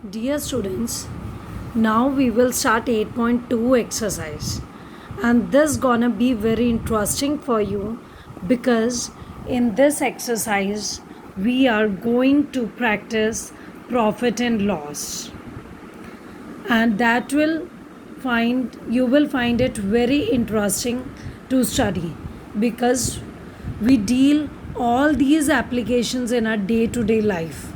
Dear students, now we will start 8.2 exercise, and this gonna be very interesting for you because in this exercise we are going to practice profit and loss, and that will find it very interesting to study because we deal all these applications in our day to day life.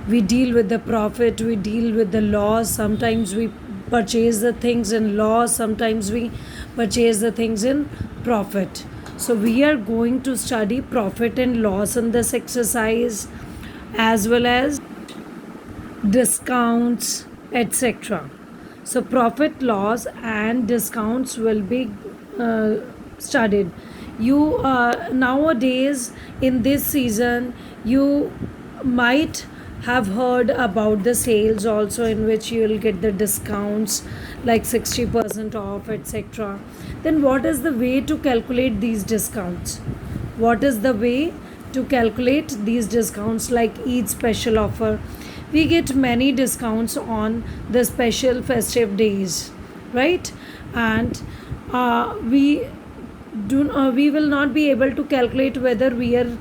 We deal with the profit, we deal with the loss. Sometimes we purchase the things in loss, sometimes we purchase the things in profit. So we are going to study profit and loss in this exercise, as well as discounts, etc. So profit, loss and discounts will be studied. You nowadays in this season you might have heard about the sales also, in which you will get the discounts like 60% off, etc. Then what is the way to calculate these discounts? What is the way to calculate these discounts? Like each special offer, we get many discounts on the special festive days, right? And we will not be able to calculate whether we are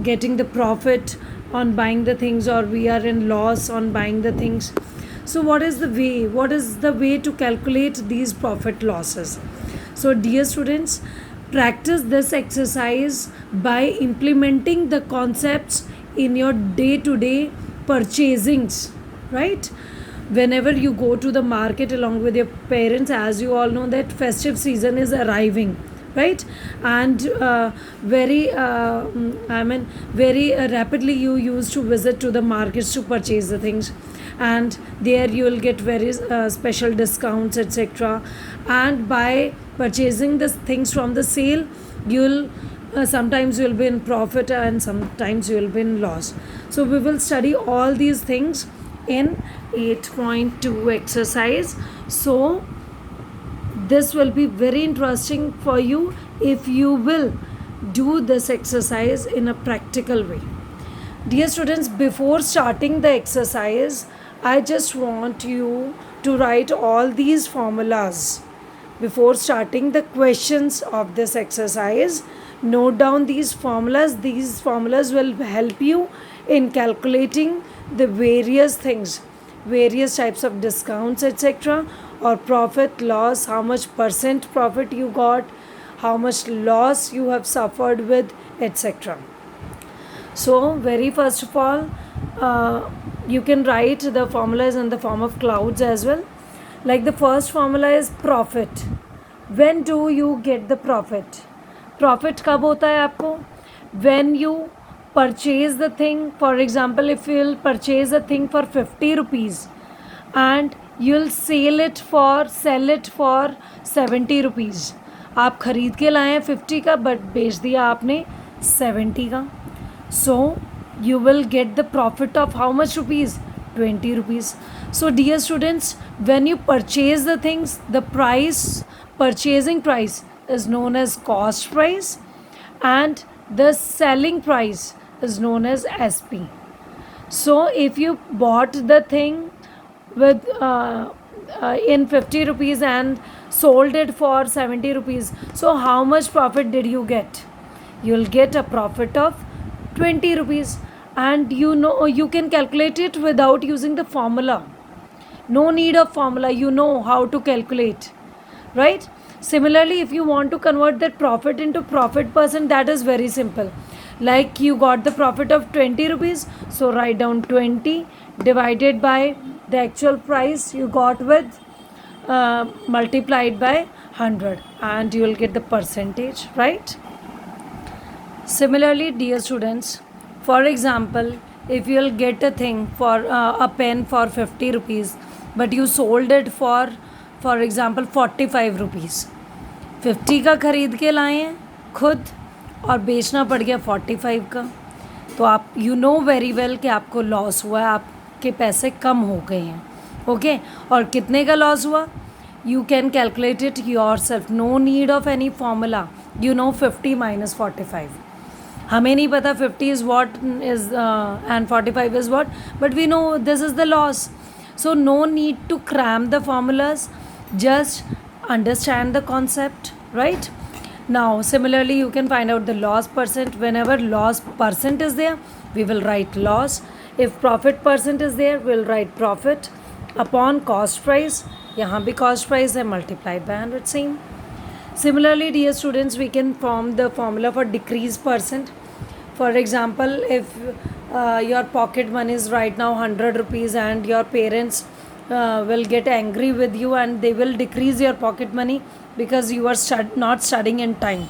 getting the profit on buying the things or we are in loss on buying the things. So what is the way to calculate these profit losses? So dear students, practice this exercise by implementing the concepts in your day to day purchasings, right? Whenever you go to the market along with your parents, as you all know that festive season is arriving, right? And very rapidly you used to visit to the markets to purchase the things, and there you will get very special discounts, etc. And by purchasing the things from the sale, you'll sometimes you'll be in profit and sometimes you'll be in loss. So we will study all these things in 8.2 exercise. So this will be very interesting for you if you will do this exercise in a practical way. Dear students, before starting the exercise, I just want you to write all these formulas. Before starting the questions of this exercise, note down these formulas. These formulas will help you in calculating the various things, various types of discounts, etc., or profit, loss, how much percent profit you got, how much loss you have suffered with, etc. So very first of all, you can write the formulas in the form of clouds as well. Like the first formula is profit. When do you get the profit? Profit कब होता है आपको? When you purchase the thing. For example, if you will purchase a thing for 50 rupees and you'll sell it for 70 rupees. आप खरीद के लाए हैं 50 का बट बेच दिया आपने 70 का. So you will get the profit of how much rupees? 20 rupees. So dear students, when you purchase the things, the purchasing price is known as cost price, and the selling price is known as SP. So if you bought the thing with in 50 rupees and sold it for 70 rupees, so how much profit did you get? You'll get a profit of 20 rupees, and you can calculate it without using the formula. No need of formula, you know how to calculate, right? Similarly, if you want to convert that profit into profit percent, that is very simple. Like you got the profit of 20 rupees, so write down 20 divided by the actual price you got with multiplied by 100, and you will get the percentage, right? Similarly, dear students, for example, if you will get a thing for a pen for 50 rupees, but you sold it for example 45 rupees. 50 का खरीद के लाए हैं खुद और बेचना पड़ गया 45 का, तो आप नो वेरी वेल कि आपको लॉस हुआ है, आपके पैसे कम हो गए हैं. ओके, और कितने का लॉस हुआ? You can calculate it yourself. No need of any formula. 50 minus 45. हमें नहीं पता 50 is what is and 45 is what, but we know this is the loss. So no need to cram the formulas, just understand the concept, right? Now similarly you can find out the loss percent. Whenever loss percent is there, we will write loss. If profit percent is there, we'll write profit upon cost price. यहाँ भी cost price है, multiplied by 100. Same. Similarly, dear students, we can form the formula for decrease percent. For example, if your pocket money is right now 100 rupees and your parents will get angry with you and they will decrease your pocket money because you are not studying in time.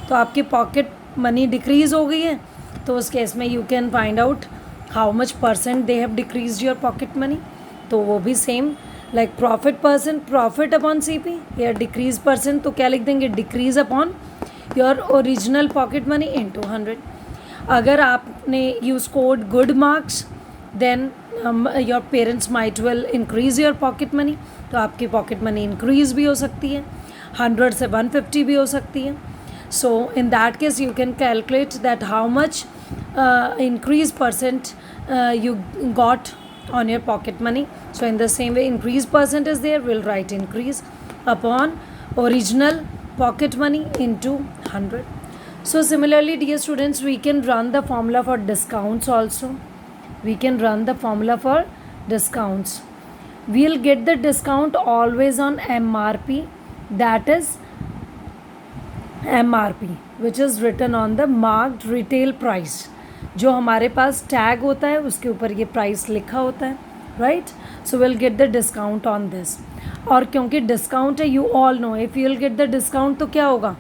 तो आपकी pocket money decrease हो गई है, तो उस case में you can find out how much percent they have decreased your pocket money. तो वो भी same like profit percent, profit upon CP, या decrease percent तो क्या लिख देंगे, decrease upon your original pocket money into 100. अगर आपने you scored good marks, then your parents might will increase your pocket money. तो आपकी pocket money increase भी हो सकती है, 100 से 150 भी हो सकती है. So in that case you can calculate that how much increase percent you got on your pocket money. So in the same way, increase percent is there, we'll write increase upon original pocket money into 100. So similarly, dear students, we can run the formula for discounts also. We can run the formula for discounts. We'll get the discount always on MRP, that is MRP, which is written on the marked retail price. जो हमारे पास tag होता है उसके ऊपर ये price लिखा होता है, right. So will get the discount on this. और क्योंकि डिस्काउंट है, you all know if you will get the discount तो क्या होगा,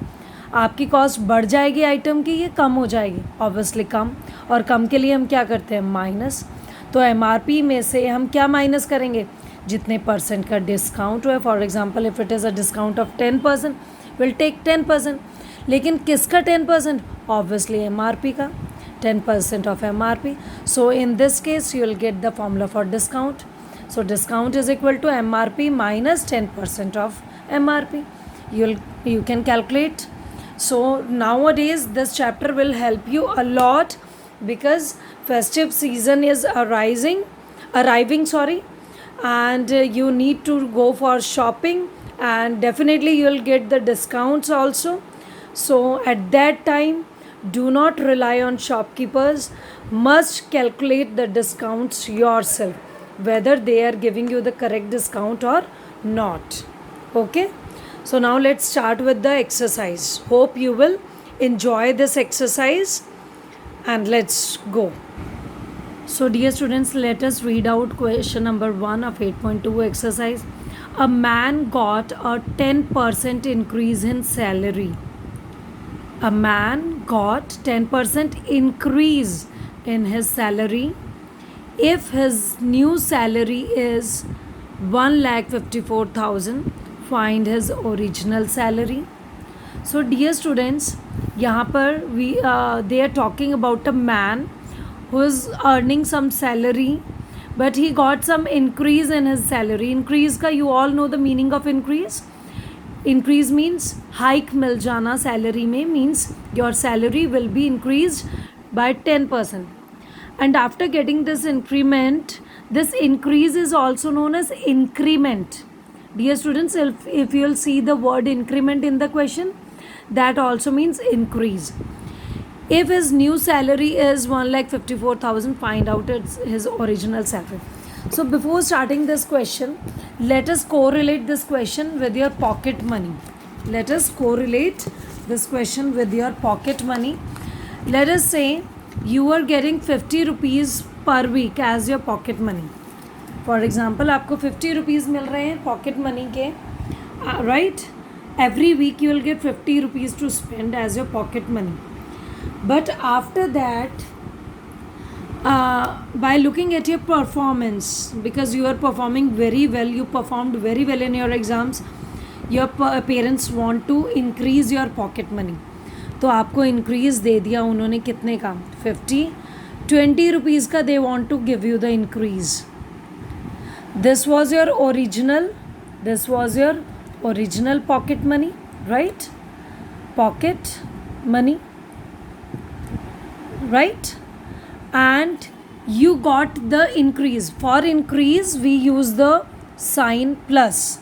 आपकी कॉस्ट बढ़ जाएगी आइटम की, ये कम हो जाएगी, ऑब्वियसली कम. और कम के लिए हम क्या करते हैं, माइनस. तो MRP में से हम क्या माइनस करेंगे, जितने परसेंट का डिस्काउंट हुआ. For example if it is a discount of 10%, will take 10%. लेकिन किसका 10%, ऑब्वियसली MRP का 10% of MRP. So in this case you will get the formula for discount. So discount is equal to MRP minus 10% of MRP. You can calculate. So nowadays this chapter will help you a lot because festive season is arriving, and you need to go for shopping, and definitely you will get the discounts also. So at that time, do not rely on shopkeepers, must calculate the discounts yourself, whether they are giving you the correct discount or not. Okay, so now let's start with the exercise. Hope you will enjoy this exercise, and let's go. So dear students, let us read out question number 1 of 8.2 exercise. A man got a 10% increase in salary. A man got 10% increase in his salary. If his new salary is 1,54,000, find his original salary. So dear students, यहाँ पर they are talking about a man who is earning some salary, but he got some increase in his salary. Increase का you all know the meaning of increase. Increase means hike मिल जाना salary में, means your salary will be increased by 10%. And after getting this increment, this increase is also known as increment. Dear students, if you will see the word increment in the question, that also means increase. If his new salary is 1,54,000, find out his original salary. So before starting this question, let us correlate this question with your pocket money. Let us correlate this question with your pocket money. Let us say you are getting 50 rupees per week as your pocket money. For example, आपको 50 rupees मिल रहे हैं pocket money के, right? Every week you will get 50 rupees to spend as your pocket money. But after that, by looking at your performance, because you are performing very well, you performed very well in your exams, your parents want to increase your pocket money. तो आपको increase दे दिया उन्होंने, कितने का, 20 rupees का they want to give you the increase. This was your original pocket money, right? Pocket money. right? And you got the increase. For increase we use the sign plus.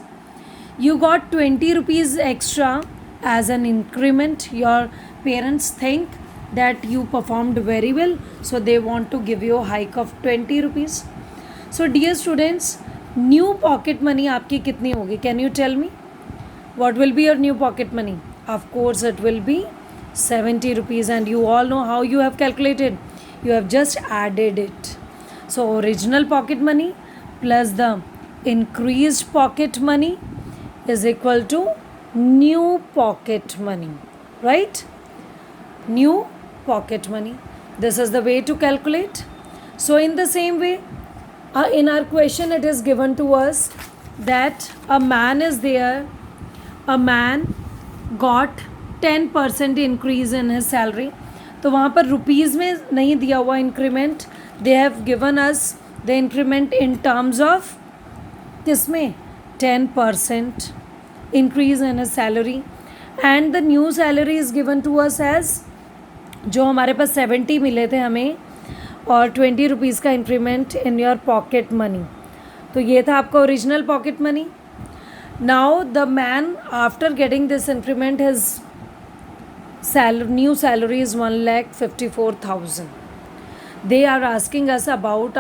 You got 20 rupees extra as an increment. Your parents think that you performed very well, so they want to give you a hike of 20 rupees. So dear students, new pocket money आपकी कितनी होगी? Can you tell me? What will be your new pocket money? Of course it will be 70 rupees, and you all know how you have calculated. You have just added it. So original pocket money plus the increased pocket money is equal to new pocket money, right? New pocket money. This is the way to calculate. So in the same way, in our question it is given to us that a man is there. A man got 10% increase in his salary. तो वहाँ पर rupees में नहीं दिया हुआ increment. They have given us the increment in terms of किस में? 10% increase in his salary, and the new salary is given to us as, जो हमारे पास 70 मिले थे हमें और 20 रुपीज़ का increment in your pocket money. तो ये था आपका original pocket money. Now the man after getting this increment his new salary is 1,54,000. They are asking us about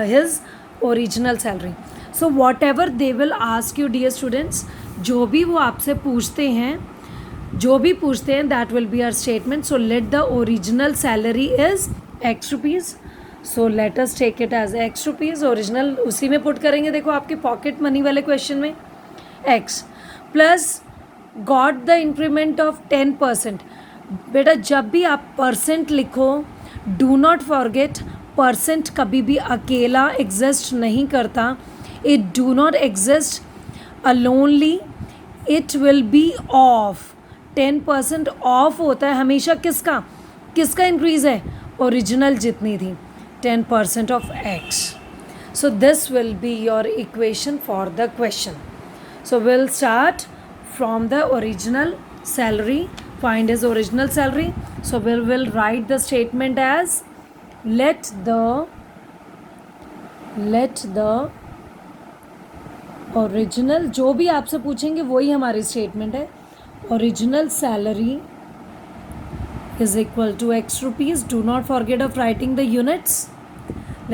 his original salary. So whatever they will ask you, dear students, जो भी वो आपसे पूछते हैं, that will be our statement. So let the original salary is X rupees. So let us take it as X rupees. Original उसी में put करेंगे. देखो आपके पॉकेट मनी वाले क्वेश्चन में X plus got the increment of 10%. बेटा जब भी आप परसेंट लिखो, डू नॉट फॉरगेट, परसेंट कभी भी अकेला एग्जिस्ट नहीं करता. It do not exist alonely, it will be off. 10% off होता है हमेशा. किसका इंक्रीज है? ओरिजिनल जितनी थी, 10% of x. So this will be your equation for the question. So will start from the original salary. Find his original salary. So we will write the statement as let the original, जो भी आपसे पूछेंगे वही हमारी statement है. Original salary is equal to X rupees. Do not forget of writing the units.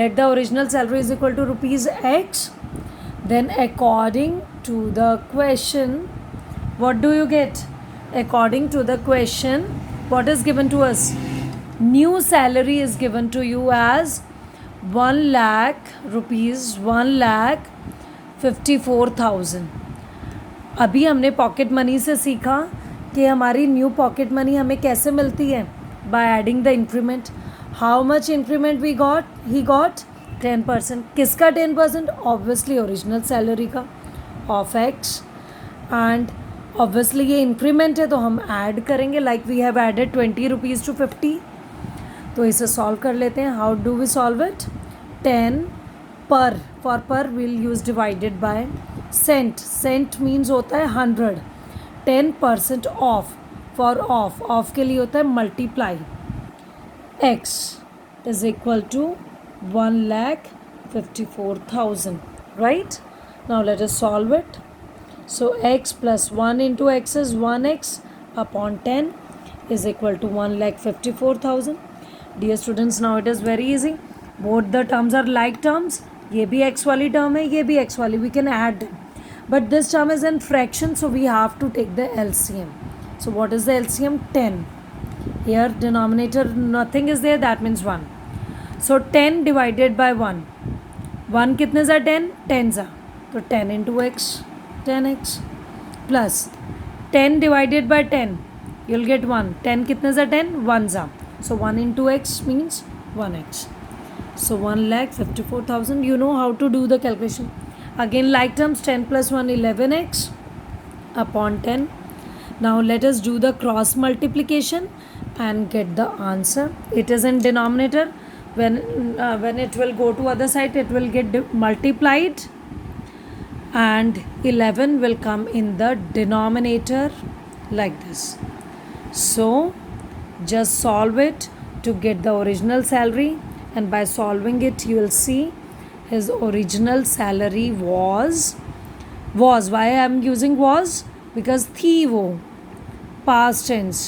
Let the original salary is equal to rupees X. Then according to the question, what do you get? According to the question, what is given to us? New salary is given to you as 1 lakh rupees, 1,54,000. अभी हमने pocket money से सीखा कि हमारी new pocket money हमें कैसे मिलती है. By adding the increment. How much increment we got? He got 10%. किसका 10%? ऑब्वियसली ओरिजिनल सैलरी का, ऑफ एक्स. एंड ऑब्वियसली ये इंक्रीमेंट है तो हम ऐड करेंगे. Like we have added 20 rupees to 50. तो इसे सॉल्व कर लेते हैं. How do we solve it? 10 per, for per will use divided by cent. Cent means होता है 100. 10% ऑफ, फॉर ऑफ के लिए होता है multiply. X is equal to 1,54,000, right? Now let us solve it. So x plus 1 into x is 1x upon 10 is equal to 1,54,000. Dear students, now it is very easy. Both the terms are like terms. ये भी x वाली term है, ये भी x वाली. We can add them. But this term is in fraction, so we have to take the LCM. So what is the LCM? 10. Here denominator nothing is there, that means 1. So 10 divided by 1. 1 कितने ज़ा 10? 10 ज़ा. तो 10 into x. 10x plus 10 divided by 10, you'll get 1. 10 कितने ज़ा 10? 1 ज़ा. So 1 into x means 1x. So 1,54,000. You know how to do the calculation. Again like terms, 10 plus 1, 11x upon 10. Now let us do the cross multiplication and get the answer. It is in denominator. When it will go to other side, it will get multiplied, and 11 will come in the denominator like this. So just solve it to get the original salary, and by solving it you will see his original salary was why I am using was, because थी वो, past tense.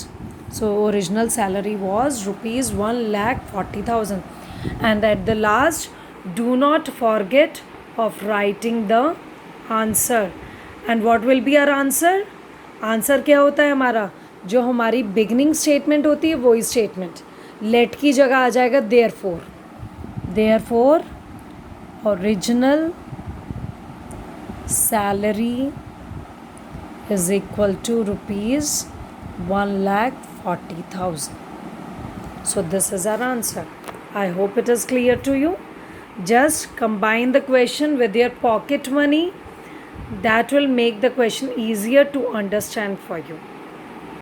So original salary was rupees 1,40,000. And at the last, do not forget of writing the answer. And what will be our answer? Answer क्या होता है हमारा? जो हमारी beginning statement होती है वही स्टेटमेंट, लेट की जगह आ जाएगा therefore. Therefore original salary is equal to rupees 1,40,000. So this is our answer. I hope it is clear to you. Just combine the question with your pocket money. That will make the question easier to understand for you.